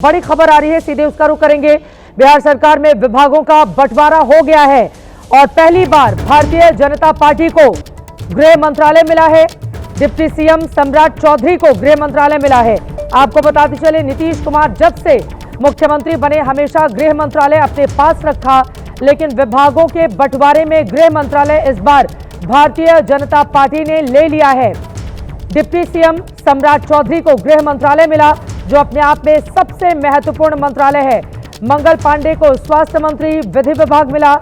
बड़ी खबर आ रही है, सीधे उसका रुख करेंगे। बिहार सरकार में विभागों का बंटवारा हो गया है और पहली बार भारतीय जनता पार्टी को गृह मंत्रालय मिला है। डिप्टी सीएम सम्राट चौधरी को गृह मंत्रालय मिला है। आपको बताते चले, नीतीश कुमार जब से मुख्यमंत्री बने हमेशा गृह मंत्रालय अपने पास रखा, लेकिन विभागों के बंटवारे में गृह मंत्रालय इस बार भारतीय जनता पार्टी ने ले लिया है। डिप्टी सीएम सम्राट चौधरी को गृह मंत्रालय मिला, जो अपने आप में सबसे महत्वपूर्ण मंत्रालय है। मंगल पांडे को स्वास्थ्य मंत्री विधि विभाग मिला।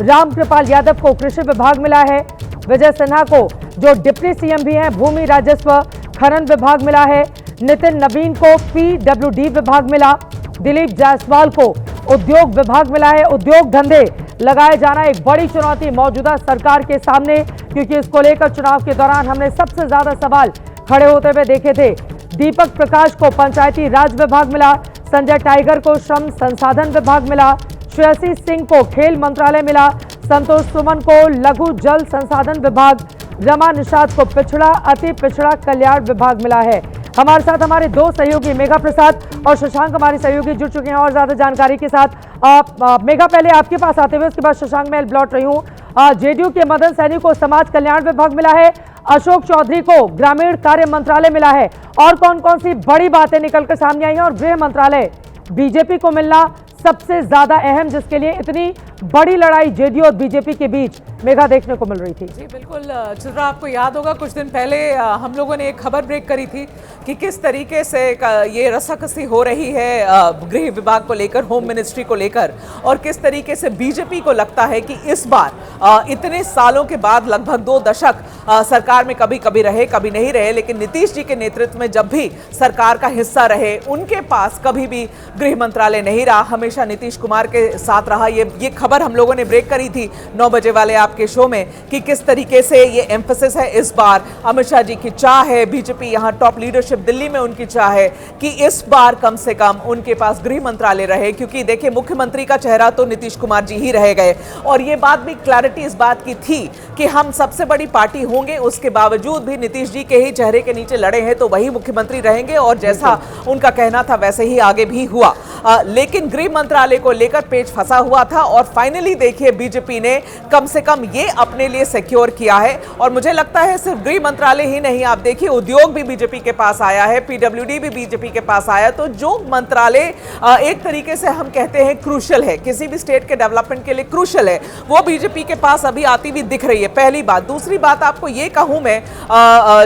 रामकृपाल यादव को कृषि विभाग मिला है। विजय सिन्हा को, जो डिप्टी सीएम भी हैं, भूमि राजस्व खनन विभाग मिला है। नितिन नवीन को पीडब्ल्यूडी विभाग मिला। दिलीप जायसवाल को उद्योग विभाग मिला है। उद्योग धंधे लगाए जाना एक बड़ी चुनौती मौजूदा सरकार के सामने, क्योंकि इसको लेकर चुनाव के दौरान हमने सबसे ज्यादा सवाल खड़े होते हुए देखे थे। दीपक प्रकाश को पंचायती राज विभाग मिला। संजय टाइगर को श्रम संसाधन विभाग मिला। श्रेयसी सिंह को खेल मंत्रालय मिला। संतोष सुमन को लघु जल संसाधन विभाग, रमा निषाद को पिछड़ा अति पिछड़ा कल्याण विभाग मिला है। हमारे साथ हमारे दो सहयोगी मेघा प्रसाद और शशांक हमारे सहयोगी जुड़ चुके हैं और ज्यादा जानकारी के साथ। मेघा, पहले आपके पास आते हुए उसके बाद शशांक मैं लौट रही हूँ। जेडीयू के मदन सैनी को समाज कल्याण विभाग मिला है। अशोक चौधरी को ग्रामीण कार्य मंत्रालय मिला है। और कौन कौन सी बड़ी बातें निकलकर सामने आई हैं और गृह मंत्रालय बीजेपी को मिलना सबसे ज्यादा अहम, जिसके लिए इतनी बड़ी लड़ाई जेडीयू और बीजेपी के बीच मेघा देखने को मिल रही थी। जी बिल्कुल चित्रा, आपको याद होगा कुछ दिन पहले हम लोगों ने एक खबर ब्रेक करी थी कि किस तरीके से ये रस्साकसी हो रही है गृह विभाग को लेकर, होम मिनिस्ट्री को लेकर, और किस तरीके से बीजेपी को लगता है कि इस बार इतने सालों के बाद, लगभग 2 दशक सरकार में कभी कभी रहे कभी नहीं रहे, लेकिन नीतीश जी के नेतृत्व में जब भी सरकार का हिस्सा रहे, उनके पास कभी भी गृह मंत्रालय नहीं रहा, हमेशा नीतीश कुमार के साथ रहा। ये खबर हम लोगों ने ब्रेक करी थी 9 बजे वाले आपके शो में कि किस तरीके से ये एम्फेसिस है इस बार। अमित शाह जी की चाह है, बीजेपी यहाँ टॉप लीडरशिप दिल्ली में उनकी चाह है कि इस बार कम से कम उनके पास गृह मंत्रालय रहे, क्योंकि देखिए मुख्यमंत्री का चेहरा तो नीतीश कुमार जी ही रह गए। और ये बात भी क्लैरिटी इस बात की थी कि हम सबसे बड़ी पार्टी होंगे, उसके बावजूद भी नीतीश जी के ही चेहरे के नीचे लड़े हैं तो वही मुख्यमंत्री रहेंगे, और जैसा उनका कहना था वैसे ही आगे भी हुआ। लेकिन गृह मंत्रालय को लेकर पेच फंसा हुआ था और फाइनली देखिए बीजेपी ने कम से कम ये अपने लिए सिक्योर किया है। और मुझे लगता है सिर्फ गृह मंत्रालय ही नहीं, आप देखिए उद्योग भी बीजेपी के पास आया है, पीडब्ल्यूडी भी बीजेपी के पास आया। तो जो मंत्रालय एक तरीके से हम कहते हैं क्रूशल है, किसी भी स्टेट के डेवलपमेंट के लिए क्रूशल है, वो बीजेपी के पास अभी आती हुई दिख रही है, पहली बात। दूसरी बात आपको ये कहूं मैं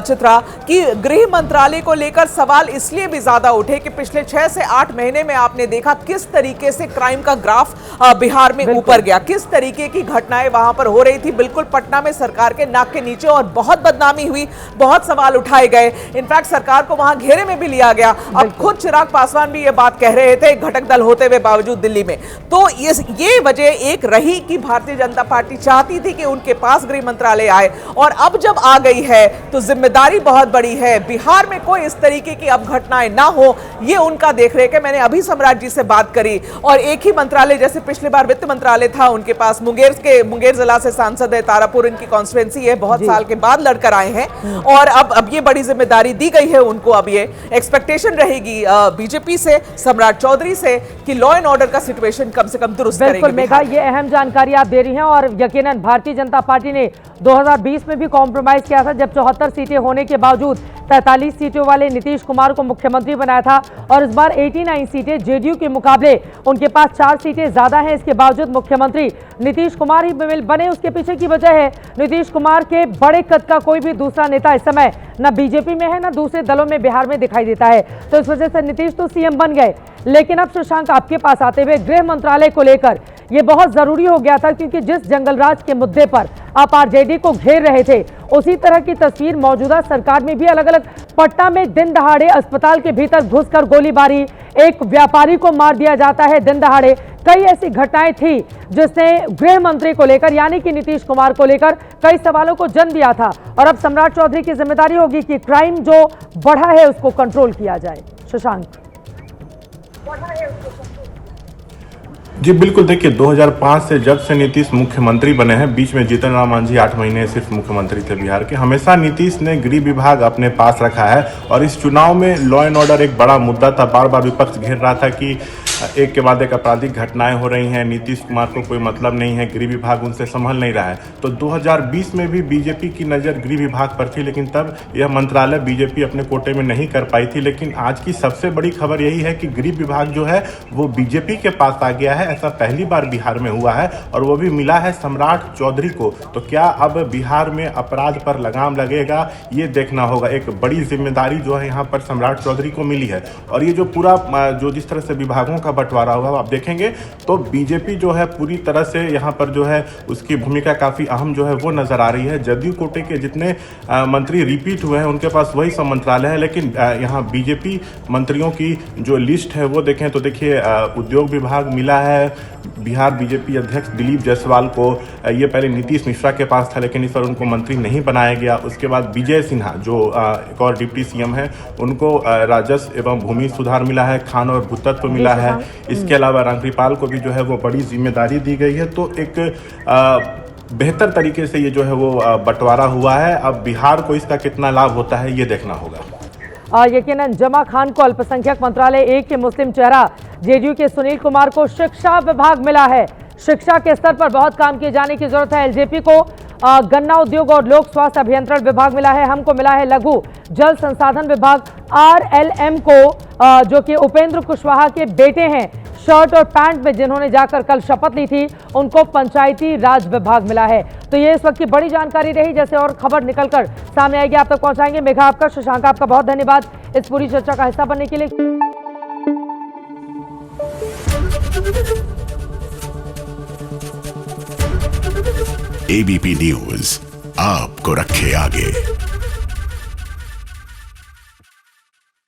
चित्रा, कि गृह मंत्रालय को लेकर सवाल इसलिए भी ज्यादा उठे कि पिछले 6 से 8 महीने में आपने देखा किस तरीके से क्राइम का ग्राफ बिहार में ऊपर गया, किस तरीके की घटनाएं वहां पर हो रही थी, बिल्कुल पटना में सरकार के नाक के नीचे, और बहुत बदनामी हुई, बहुत सवाल उठाए गए। इनफैक्ट सरकार को वहां घेरे में भी लिया गया। अब खुद चिराग पासवान भी ये बात कह रहे थे, घटक दल होते हुए बावजूद दिल्ली में। तो ये वजह एक रही कि भारतीय जनता पार्टी चाहती थी कि उनके पास गृह मंत्रालय आए, और अब जब आ गई है तो जिम्मेदारी बहुत बड़ी है। बिहार में कोई इस तरीके की अब घटनाएं ना हो, ये उनका देख रेख है। मैंने अभी सम्राट जी से बात करी, और एक ही मंत्रालय, जैसे पिछली बार वित्त मंत्रालय था उनके पास, मुंगेर जिला से सांसद है, तारापुर इनकी कॉन्स्टिट्यूएंसी है, बहुत साल के बाद लड़कर आए हैं, और अब ये बड़ी जिम्मेदारी दी गई है उनको। अब ये एक्सपेक्टेशन रहेगी बीजेपी से, सम्राट चौधरी से, कि लॉ एंड ऑर्डर का सिचुएशन कम से कम दुरुस्त करेंगे। बिल्कुल मेघा, ये अहम जानकारी आप दे रही हैं, और यकीनन भारतीय जनता पार्टी ने 2020 में भी कॉम्प्रोमाइज किया था, जब 74 सीटें होने के बावजूद 43 सीटों वाले नीतीश कुमार को मुख्यमंत्री बनाया था, और इस बार 89 सीटें जेडीयू के मुकाबले उनके पास 4 सीटें ज्यादा हैं। इसके बावजूद मुख्यमंत्री नीतीश कुमार ही बने। उसके पीछे की वजह है नीतीश कुमार के बड़े कद का कोई भी दूसरा नेता इस समय न बीजेपी में है, न दूसरे दलों में बिहार में दिखाई देता है। तो इस वजह से नीतीश तो सीएम बन गए। लेकिन अब शशांक, आपके पास आते हुए गृह मंत्रालय को लेकर यह बहुत जरूरी हो गया था, क्योंकि जिस जंगलराज के मुद्दे पर आप आरजेडी को घेर रहे थे, उसी तरह की तस्वीर मौजूदा सरकार में भी अलग अलग। पटना में दिन दहाड़े अस्पताल के भीतर घुसकर गोलीबारी, एक व्यापारी को मार दिया जाता है दिन दहाड़े। कई ऐसी घटनाएं थी जिसने गृह मंत्री को लेकर, यानी कि नीतीश कुमार को लेकर, कई सवालों को जन्म दिया था। और अब सम्राट चौधरी की जिम्मेदारी होगी कि क्राइम जो बढ़ा है उसको कंट्रोल किया जाए। शशांक। जी बिल्कुल, देखिए 2005 से जब से नीतीश मुख्यमंत्री बने हैं, बीच में जीतन राम मांझी 8 महीने सिर्फ मुख्यमंत्री थे बिहार के, हमेशा नीतीश ने गृह विभाग अपने पास रखा है। और इस चुनाव में लॉ एंड ऑर्डर एक बड़ा मुद्दा था, बार बार विपक्ष घेर रहा था कि एक के बाद एक आपराधिक घटनाएं हो रही हैं, नीतीश कुमार को कोई मतलब नहीं है, गृह विभाग उनसे संभल नहीं रहा है। तो 2020 में भी बीजेपी की नज़र गृह विभाग पर थी, लेकिन तब यह मंत्रालय बीजेपी अपने कोटे में नहीं कर पाई थी। लेकिन आज की सबसे बड़ी खबर यही है कि गृह विभाग जो है वो बीजेपी के पास आ गया है। ऐसा पहली बार बिहार में हुआ है और वो भी मिला है सम्राट चौधरी को। तो क्या अब बिहार में अपराध पर लगाम लगेगा, ये देखना होगा। एक बड़ी जिम्मेदारी जो है यहाँ पर सम्राट चौधरी को मिली है। और ये जो पूरा जो जिस तरह से विभागों का बंटवारा हुआ आप देखेंगे तो बीजेपी जो है पूरी तरह से यहाँ पर जो है उसकी भूमिका काफ़ी अहम जो है वो नज़र आ रही है। जदयू कोटे के जितने मंत्री रिपीट हुए हैं उनके पास वही सब मंत्रालय है, लेकिन यहाँ बीजेपी मंत्रियों की जो लिस्ट है वो देखें तो देखिए उद्योग विभाग मिला है बिहार बीजेपी अध्यक्ष दिलीप जायसवाल को। ये पहले नीतीश मिश्रा के पास था, लेकिन इस पर उनको मंत्री नहीं बनाया गया। उसके बाद विजय सिन्हा जो एक और डिप्टी सीएम है, उनको राजस्व एवं भूमि सुधार मिला है, खान और भूतत्व मिला है। इसके अलावा रामकृपाल को भी जो है वो बड़ी जिम्मेदारी दी गई है। तो एक बेहतर तरीके से ये जो है वो बंटवारा हुआ है। अब बिहार को इसका कितना लाभ होता है ये देखना होगा। यकीनन जमा खान को अल्पसंख्यक मंत्रालय 1 के मुस्लिम चेहरा, जेडीयू के सुनील कुमार को शिक्षा विभाग मिला है। शिक्षा के स्तर पर बहुत काम किए जाने की जरूरत है। एलजेपी को गन्ना उद्योग और लोक स्वास्थ्य अभियंत्रण विभाग मिला है। हमको मिला है लघु जल संसाधन विभाग। आरएलएम को जो कि उपेंद्र कुशवाहा के बेटे हैं, शर्ट और पैंट में जिन्होंने जाकर कल शपथ ली थी, उनको पंचायती राज विभाग मिला है। तो ये इस वक्त की बड़ी जानकारी रही। जैसे और खबर निकलकर सामने आएगी आप तक पहुंचाएंगे। मेघा आपका, शशांक आपका बहुत धन्यवाद इस पूरी चर्चा का हिस्सा बनने के लिए। एबीपी न्यूज आपको रखे आगे।